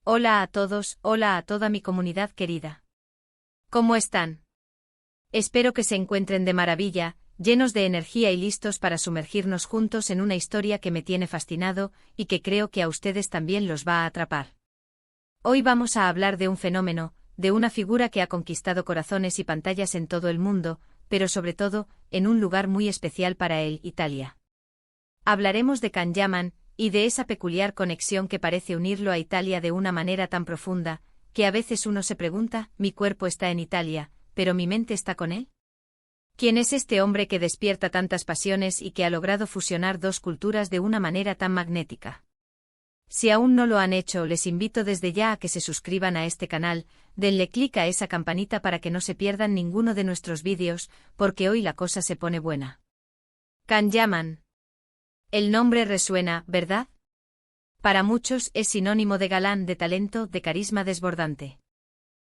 Hola a todos, hola a toda mi comunidad querida. ¿Cómo están? Espero que se encuentren de maravilla, llenos de energía y listos para sumergirnos juntos en una historia que me tiene fascinado y que creo que a ustedes también los va a atrapar. Hoy vamos a hablar de un fenómeno, de una figura que ha conquistado corazones y pantallas en todo el mundo, pero sobre todo, en un lugar muy especial para él, Italia. Hablaremos de Can Yaman, y de esa peculiar conexión que parece unirlo a Italia de una manera tan profunda, que a veces uno se pregunta, ¿mi cuerpo está en Italia, pero mi mente está con él? ¿Quién es este hombre que despierta tantas pasiones y que ha logrado fusionar dos culturas de una manera tan magnética? Si aún no lo han hecho, les invito desde ya a que se suscriban a este canal, denle clic a esa campanita para que no se pierdan ninguno de nuestros vídeos, porque hoy la cosa se pone buena. Can Yaman. El nombre resuena, ¿verdad? Para muchos es sinónimo de galán, de talento, de carisma desbordante.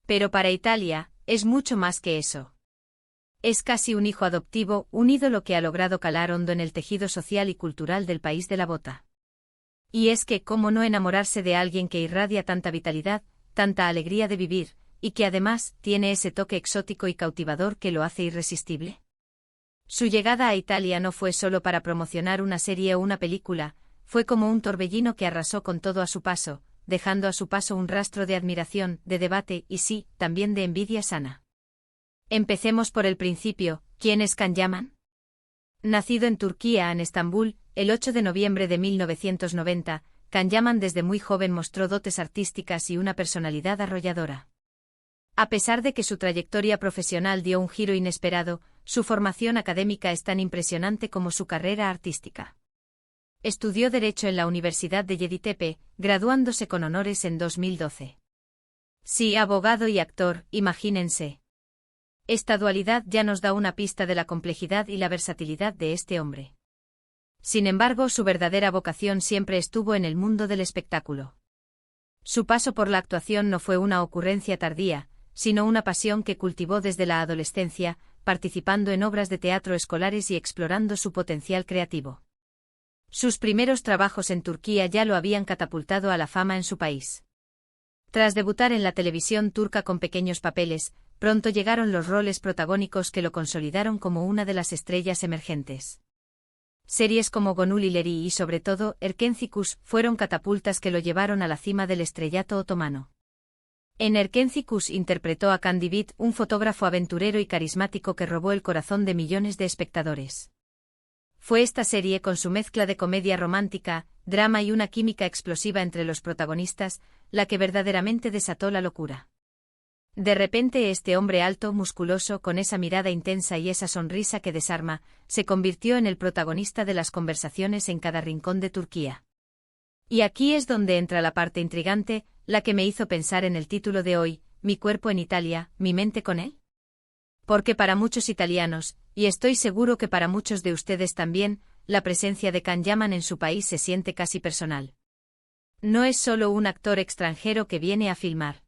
Pero para Italia, es mucho más que eso. Es casi un hijo adoptivo, un ídolo que ha logrado calar hondo en el tejido social y cultural del país de la bota. Y es que, ¿cómo no enamorarse de alguien que irradia tanta vitalidad, tanta alegría de vivir, y que además tiene ese toque exótico y cautivador que lo hace irresistible? Su llegada a Italia no fue solo para promocionar una serie o una película, fue como un torbellino que arrasó con todo a su paso, dejando a su paso un rastro de admiración, de debate y sí, también de envidia sana. Empecemos por el principio, ¿quién es Can Yaman? Nacido en Turquía, en Estambul, el 8 de noviembre de 1990, Can Yaman desde muy joven mostró dotes artísticas y una personalidad arrolladora. A pesar de que su trayectoria profesional dio un giro inesperado, su formación académica es tan impresionante como su carrera artística. Estudió Derecho en la Universidad de Yeditepe, graduándose con honores en 2012. Sí, abogado y actor, imagínense. Esta dualidad ya nos da una pista de la complejidad y la versatilidad de este hombre. Sin embargo, su verdadera vocación siempre estuvo en el mundo del espectáculo. Su paso por la actuación no fue una ocurrencia tardía, sino una pasión que cultivó desde la adolescencia, participando en obras de teatro escolares y explorando su potencial creativo. Sus primeros trabajos en Turquía ya lo habían catapultado a la fama en su país. Tras debutar en la televisión turca con pequeños papeles, pronto llegaron los roles protagónicos que lo consolidaron como una de las estrellas emergentes. Series como Gönül İleri y sobre todo Erkenci fueron catapultas que lo llevaron a la cima del estrellato otomano. En Erkenci interpretó a Can Divit, un fotógrafo aventurero y carismático que robó el corazón de millones de espectadores. Fue esta serie, con su mezcla de comedia romántica, drama y una química explosiva entre los protagonistas, la que verdaderamente desató la locura. De repente este hombre alto, musculoso, con esa mirada intensa y esa sonrisa que desarma, se convirtió en el protagonista de las conversaciones en cada rincón de Turquía. Y aquí es donde entra la parte intrigante, la que me hizo pensar en el título de hoy, ¿mi cuerpo en Italia, mi mente con él? Porque para muchos italianos, y estoy seguro que para muchos de ustedes también, la presencia de Can Yaman en su país se siente casi personal. No es solo un actor extranjero que viene a filmar.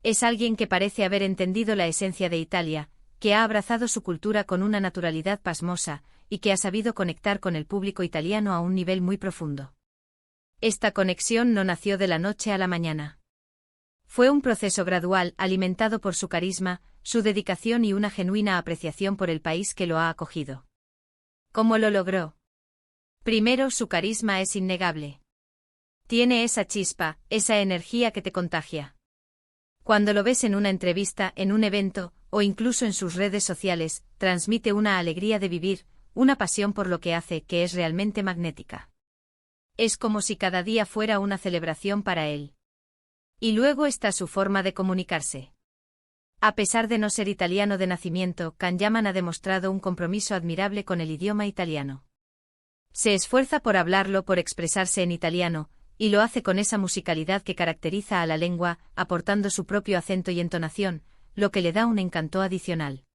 Es alguien que parece haber entendido la esencia de Italia, que ha abrazado su cultura con una naturalidad pasmosa, y que ha sabido conectar con el público italiano a un nivel muy profundo. Esta conexión no nació de la noche a la mañana. Fue un proceso gradual, alimentado por su carisma, su dedicación y una genuina apreciación por el país que lo ha acogido. ¿Cómo lo logró? Primero, su carisma es innegable. Tiene esa chispa, esa energía que te contagia. Cuando lo ves en una entrevista, en un evento, o incluso en sus redes sociales, transmite una alegría de vivir, una pasión por lo que hace, que es realmente magnética. Es como si cada día fuera una celebración para él. Y luego está su forma de comunicarse. A pesar de no ser italiano de nacimiento, Can Yaman ha demostrado un compromiso admirable con el idioma italiano. Se esfuerza por hablarlo, por expresarse en italiano, y lo hace con esa musicalidad que caracteriza a la lengua, aportando su propio acento y entonación, lo que le da un encanto adicional.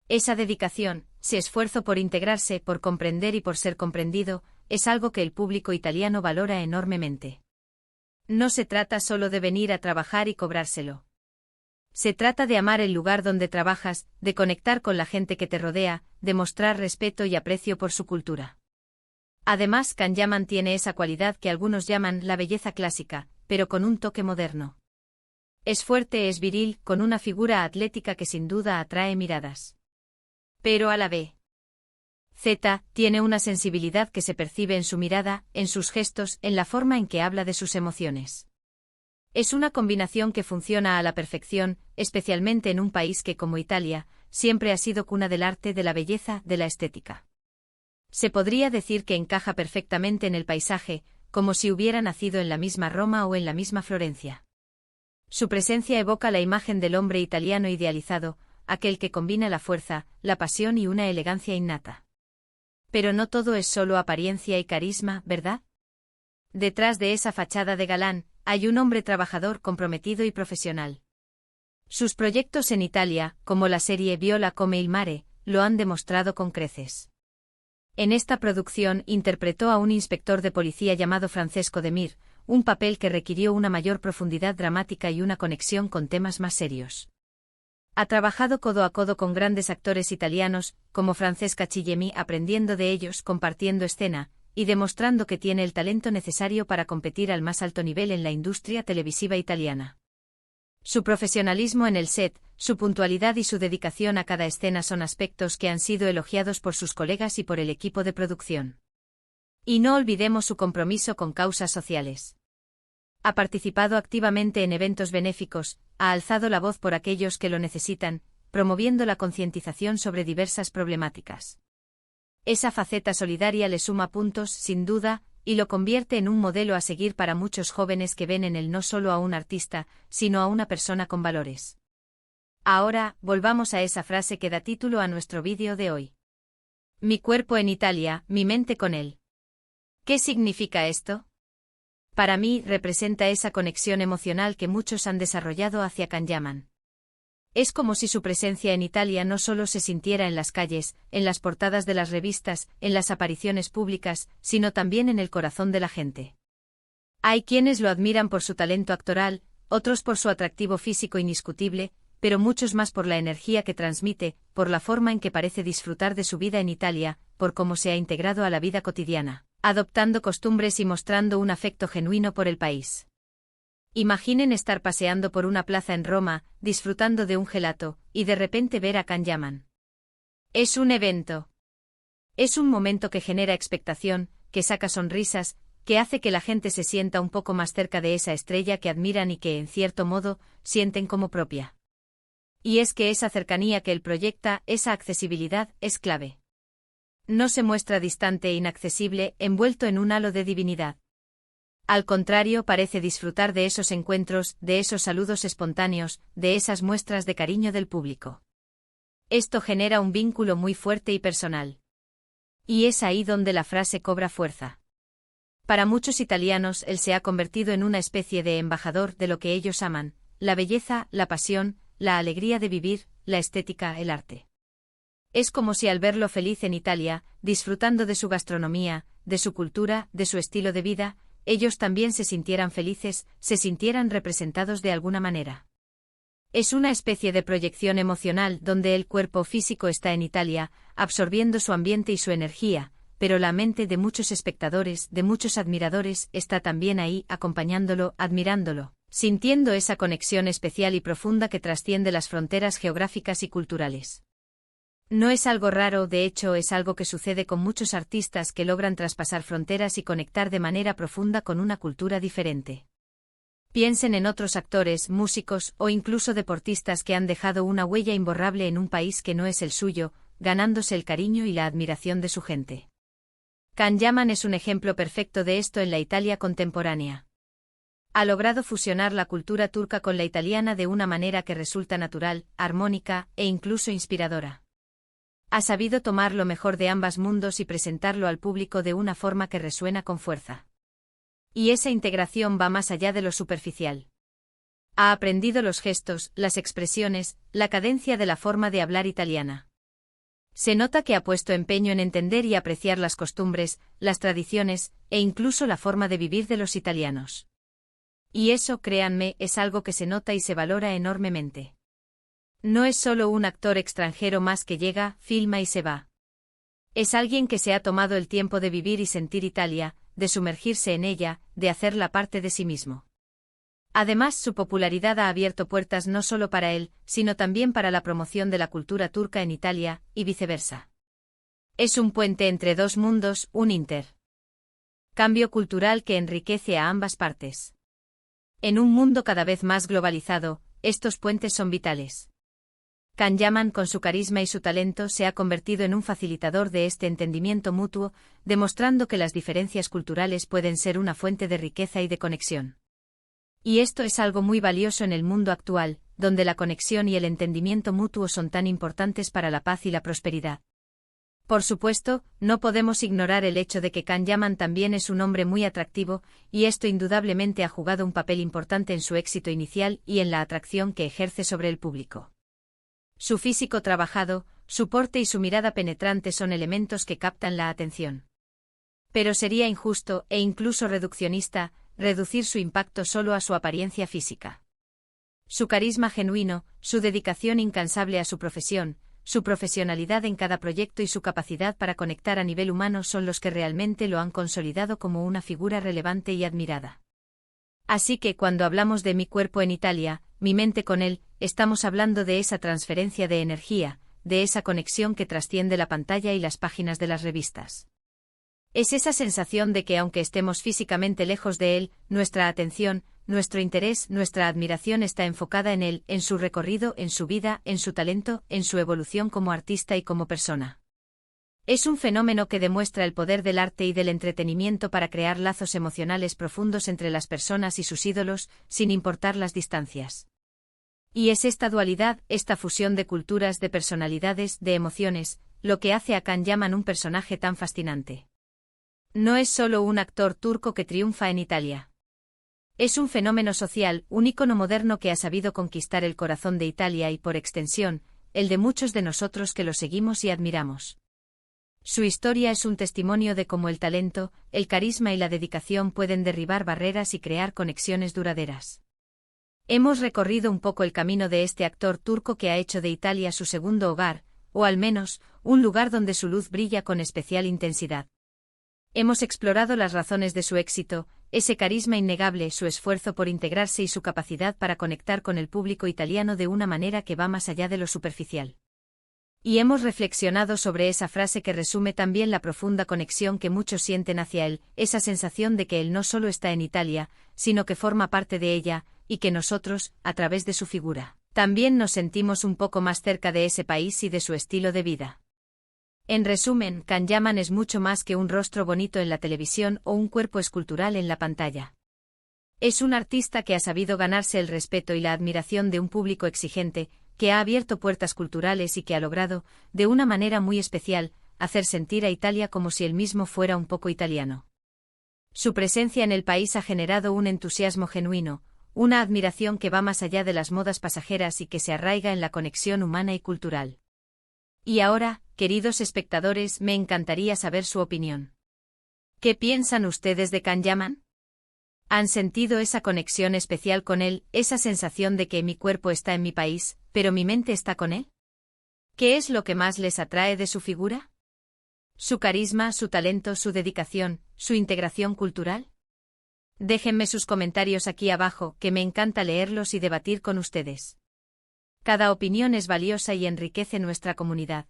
Esa dedicación, ese esfuerzo por integrarse, por comprender y por ser comprendido, es algo que el público italiano valora enormemente. No se trata solo de venir a trabajar y cobrárselo. Se trata de amar el lugar donde trabajas, de conectar con la gente que te rodea, de mostrar respeto y aprecio por su cultura. Además, Can Yaman tiene esa cualidad que algunos llaman la belleza clásica, pero con un toque moderno. Es fuerte, es viril, con una figura atlética que sin duda atrae miradas. Pero a la vez, Z tiene una sensibilidad que se percibe en su mirada, en sus gestos, en la forma en que habla de sus emociones. Es una combinación que funciona a la perfección, especialmente en un país que, como Italia, siempre ha sido cuna del arte, de la belleza, de la estética. Se podría decir que encaja perfectamente en el paisaje, como si hubiera nacido en la misma Roma o en la misma Florencia. Su presencia evoca la imagen del hombre italiano idealizado, aquel que combina la fuerza, la pasión y una elegancia innata. Pero no todo es solo apariencia y carisma, ¿verdad? Detrás de esa fachada de galán, hay un hombre trabajador, comprometido y profesional. Sus proyectos en Italia, como la serie Viola come il mare, lo han demostrado con creces. En esta producción interpretó a un inspector de policía llamado Francesco De Mir, un papel que requirió una mayor profundidad dramática y una conexión con temas más serios. Ha trabajado codo a codo con grandes actores italianos, como Francesca Chillemi, aprendiendo de ellos, compartiendo escena, y demostrando que tiene el talento necesario para competir al más alto nivel en la industria televisiva italiana. Su profesionalismo en el set, su puntualidad y su dedicación a cada escena son aspectos que han sido elogiados por sus colegas y por el equipo de producción. Y no olvidemos su compromiso con causas sociales. Ha participado activamente en eventos benéficos, ha alzado la voz por aquellos que lo necesitan, promoviendo la concientización sobre diversas problemáticas. Esa faceta solidaria le suma puntos, sin duda, y lo convierte en un modelo a seguir para muchos jóvenes que ven en él no solo a un artista, sino a una persona con valores. Ahora, volvamos a esa frase que da título a nuestro vídeo de hoy. Mi cuerpo en Italia, mi mente con él. ¿Qué significa esto? Para mí, representa esa conexión emocional que muchos han desarrollado hacia Canjaman. Es como si su presencia en Italia no solo se sintiera en las calles, en las portadas de las revistas, en las apariciones públicas, sino también en el corazón de la gente. Hay quienes lo admiran por su talento actoral, otros por su atractivo físico indiscutible, pero muchos más por la energía que transmite, por la forma en que parece disfrutar de su vida en Italia, por cómo se ha integrado a la vida cotidiana, adoptando costumbres y mostrando un afecto genuino por el país. Imaginen estar paseando por una plaza en Roma, disfrutando de un gelato, y de repente ver a Canjaman. Es un evento. Es un momento que genera expectación, que saca sonrisas, que hace que la gente se sienta un poco más cerca de esa estrella que admiran y que, en cierto modo, sienten como propia. Y es que esa cercanía que él proyecta, esa accesibilidad, es clave. No se muestra distante e inaccesible, envuelto en un halo de divinidad. Al contrario, parece disfrutar de esos encuentros, de esos saludos espontáneos, de esas muestras de cariño del público. Esto genera un vínculo muy fuerte y personal. Y es ahí donde la frase cobra fuerza. Para muchos italianos, él se ha convertido en una especie de embajador de lo que ellos aman, la belleza, la pasión, la alegría de vivir, la estética, el arte. Es como si al verlo feliz en Italia, disfrutando de su gastronomía, de su cultura, de su estilo de vida, ellos también se sintieran felices, se sintieran representados de alguna manera. Es una especie de proyección emocional donde el cuerpo físico está en Italia, absorbiendo su ambiente y su energía, pero la mente de muchos espectadores, de muchos admiradores, está también ahí, acompañándolo, admirándolo, sintiendo esa conexión especial y profunda que trasciende las fronteras geográficas y culturales. No es algo raro, de hecho es algo que sucede con muchos artistas que logran traspasar fronteras y conectar de manera profunda con una cultura diferente. Piensen en otros actores, músicos o incluso deportistas que han dejado una huella imborrable en un país que no es el suyo, ganándose el cariño y la admiración de su gente. Canjaman es un ejemplo perfecto de esto en la Italia contemporánea. Ha logrado fusionar la cultura turca con la italiana de una manera que resulta natural, armónica e incluso inspiradora. Ha sabido tomar lo mejor de ambos mundos y presentarlo al público de una forma que resuena con fuerza. Y esa integración va más allá de lo superficial. Ha aprendido los gestos, las expresiones, la cadencia de la forma de hablar italiana. Se nota que ha puesto empeño en entender y apreciar las costumbres, las tradiciones, e incluso la forma de vivir de los italianos. Y eso, créanme, es algo que se nota y se valora enormemente. No es solo un actor extranjero más que llega, filma y se va. Es alguien que se ha tomado el tiempo de vivir y sentir Italia, de sumergirse en ella, de hacerla parte de sí mismo. Además, su popularidad ha abierto puertas no solo para él, sino también para la promoción de la cultura turca en Italia, y viceversa. Es un puente entre dos mundos, un intercambio cultural que enriquece a ambas partes. En un mundo cada vez más globalizado, estos puentes son vitales. Can Yaman, con su carisma y su talento, se ha convertido en un facilitador de este entendimiento mutuo, demostrando que las diferencias culturales pueden ser una fuente de riqueza y de conexión. Y esto es algo muy valioso en el mundo actual, donde la conexión y el entendimiento mutuo son tan importantes para la paz y la prosperidad. Por supuesto, no podemos ignorar el hecho de que Can Yaman también es un hombre muy atractivo, y esto indudablemente ha jugado un papel importante en su éxito inicial y en la atracción que ejerce sobre el público. Su físico trabajado, su porte y su mirada penetrante son elementos que captan la atención. Pero sería injusto, e incluso reduccionista, reducir su impacto solo a su apariencia física. Su carisma genuino, su dedicación incansable a su profesión, su profesionalidad en cada proyecto y su capacidad para conectar a nivel humano son los que realmente lo han consolidado como una figura relevante y admirada. Así que cuando hablamos de mi cuerpo en Italia, mi mente con él, estamos hablando de esa transferencia de energía, de esa conexión que trasciende la pantalla y las páginas de las revistas. Es esa sensación de que aunque estemos físicamente lejos de él, nuestra atención, nuestro interés, nuestra admiración está enfocada en él, en su recorrido, en su vida, en su talento, en su evolución como artista y como persona. Es un fenómeno que demuestra el poder del arte y del entretenimiento para crear lazos emocionales profundos entre las personas y sus ídolos, sin importar las distancias. Y es esta dualidad, esta fusión de culturas, de personalidades, de emociones, lo que hace a Can Yaman un personaje tan fascinante. No es solo un actor turco que triunfa en Italia. Es un fenómeno social, un ícono moderno que ha sabido conquistar el corazón de Italia y, por extensión, el de muchos de nosotros que lo seguimos y admiramos. Su historia es un testimonio de cómo el talento, el carisma y la dedicación pueden derribar barreras y crear conexiones duraderas. Hemos recorrido un poco el camino de este actor turco que ha hecho de Italia su segundo hogar, o al menos, un lugar donde su luz brilla con especial intensidad. Hemos explorado las razones de su éxito, ese carisma innegable, su esfuerzo por integrarse y su capacidad para conectar con el público italiano de una manera que va más allá de lo superficial. Y hemos reflexionado sobre esa frase que resume también la profunda conexión que muchos sienten hacia él, esa sensación de que él no solo está en Italia, sino que forma parte de ella, y que nosotros, a través de su figura, también nos sentimos un poco más cerca de ese país y de su estilo de vida. En resumen, Can Yaman es mucho más que un rostro bonito en la televisión o un cuerpo escultural en la pantalla. Es un artista que ha sabido ganarse el respeto y la admiración de un público exigente, que ha abierto puertas culturales y que ha logrado, de una manera muy especial, hacer sentir a Italia como si él mismo fuera un poco italiano. Su presencia en el país ha generado un entusiasmo genuino, una admiración que va más allá de las modas pasajeras y que se arraiga en la conexión humana y cultural. Y ahora, queridos espectadores, me encantaría saber su opinión. ¿Qué piensan ustedes de Can Yaman? ¿Han sentido esa conexión especial con él, esa sensación de que mi cuerpo está en mi país, pero mi mente está con él? ¿Qué es lo que más les atrae de su figura? ¿Su carisma, su talento, su dedicación, su integración cultural? Déjenme sus comentarios aquí abajo, que me encanta leerlos y debatir con ustedes. Cada opinión es valiosa y enriquece nuestra comunidad.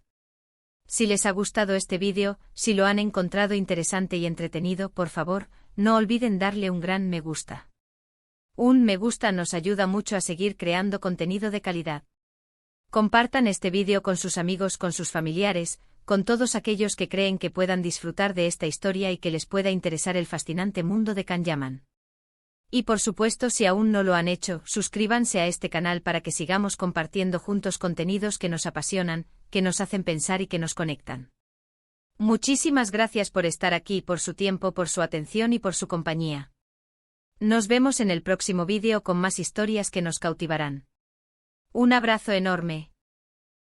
Si les ha gustado este vídeo, si lo han encontrado interesante y entretenido, por favor, no olviden darle un gran me gusta. Un me gusta nos ayuda mucho a seguir creando contenido de calidad. Compartan este vídeo con sus amigos, con sus familiares, con todos aquellos que creen que puedan disfrutar de esta historia y que les pueda interesar el fascinante mundo de Can Yaman. Y por supuesto, si aún no lo han hecho, suscríbanse a este canal para que sigamos compartiendo juntos contenidos que nos apasionan, que nos hacen pensar y que nos conectan. Muchísimas gracias por estar aquí, por su tiempo, por su atención y por su compañía. Nos vemos en el próximo vídeo con más historias que nos cautivarán. Un abrazo enorme.